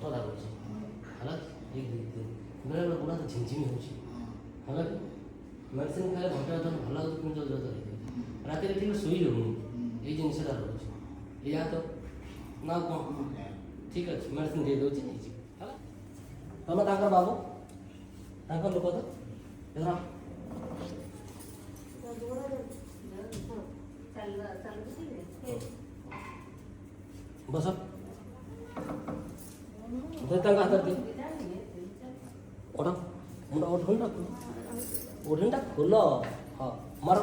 କଷ୍ଟ ଲାଗୁଛି ହେଲା ବେଳେବେଳେ ଗୋଡ଼ ହାତ ଝିମଝିମି ହେଉଛି ହେଲା ମେଡ଼ିସିନ ଖାଇଲେ ଘଣ୍ଟା ଅଧେ ଭଲ ଲାଗୁଛି ପୁଣି ଜଲ୍ଦି ଜଲ୍ଦି ହେଇଯାଉଛି ରାତିରେ ଟିକେ ଶୋଇ ହେଉନି ଏଇ ଜିନିଷଟା ରହୁଛି ଏଇଆ ତ ନା କ'ଣ ଠିକ୍ ଅଛି ମେଡ଼ିସିନ ଦେଇଦେଉଛି ନେଇଯିବି ହେଲା ତମେ ତାଙ୍କର ବାବୁ ତାଙ୍କ ଲୋକ ତ ଦେଖ बस तांका हातात दे ओढा मुंडा ओढून टाक खोल हा मार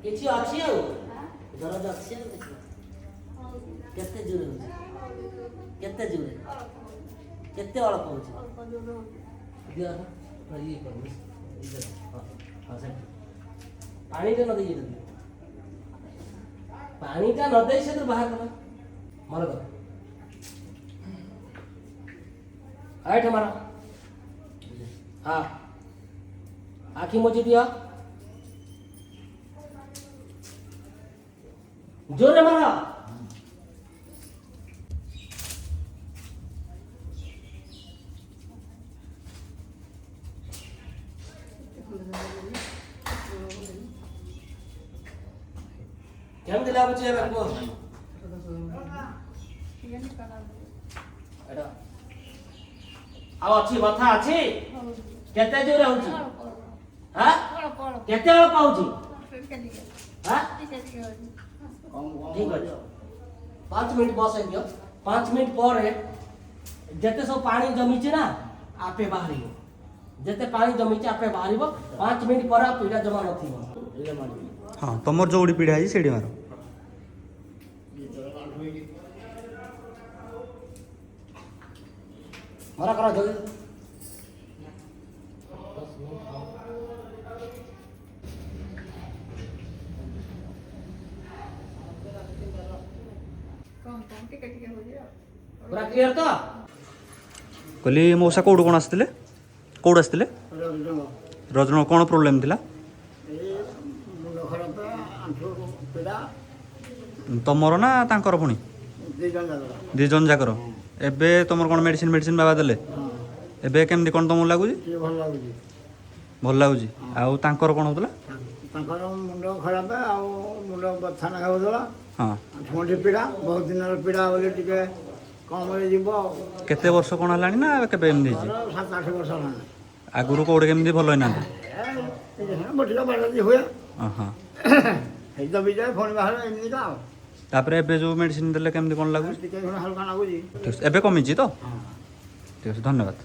କିଛି ଅଛି ଆଉ ଦରଜ ଅଛି ଆଉ କିଛି କେତେ ଜୋରେ ହେଉଛି କେତେ ଜୋରେ କେତେ ଅଳ୍ପ ହେଉଛି ଦିଅ ଇଏ କର ହଁ ସେଠି ପାଣିଟା ନ ଦେଇ ପାଣିଟା ନ ଦେଇ ସେଥିରୁ ବାହାର କର ମର କର ଆଠ ମାର ହଁ ଆଖି ମୁଜି ଦିଅ जोरे मारा क्या दिला बच्चे मेरे को एडा अब अच्छी बथा अच्छी केते जोरे होची हां केते अल्प होची हां ठीक है 5 मिनट बस है 5 मिनट पर जते सब पानी जमी ना आपे बाहर जते पानी जमी आपे बाहर 5 मिनट पर पीड़ा जमा नथी हाँ तुमर जो पीड़ा है सेड़ी मारो मरा करा जल्दी पूरा क्लियर तो कहली मौसा कौड़ कौन आसते कौड़ आसते रजन कौन प्रोब्लेम थिला तमर ना तांकर पुणी दी जन जाकर एबे तुम कौन मेडिसिन मेडिसिन बाबा देले एबे केमती कौन तुमको लगुच भल लगुच आउ तांकर कौन होतला मुंड खराब मुंड बथा ना होता हाँ ठंडी पीड़ा बहुत दिन पीड़ा बोले टे कम जीव केते वर्ष कौन है ना केबे एमदी 7-8 वर्ष आगुरु कौड़ केमती भल होना बटिका बाड़ी हुए हाँ तो भी जाए फोन बाहर एमती का तापर एबे जो मेडिसिन देले केमती कौन लगुच हल्का लगुच एबे कमी तो ठीक है धन्यवाद।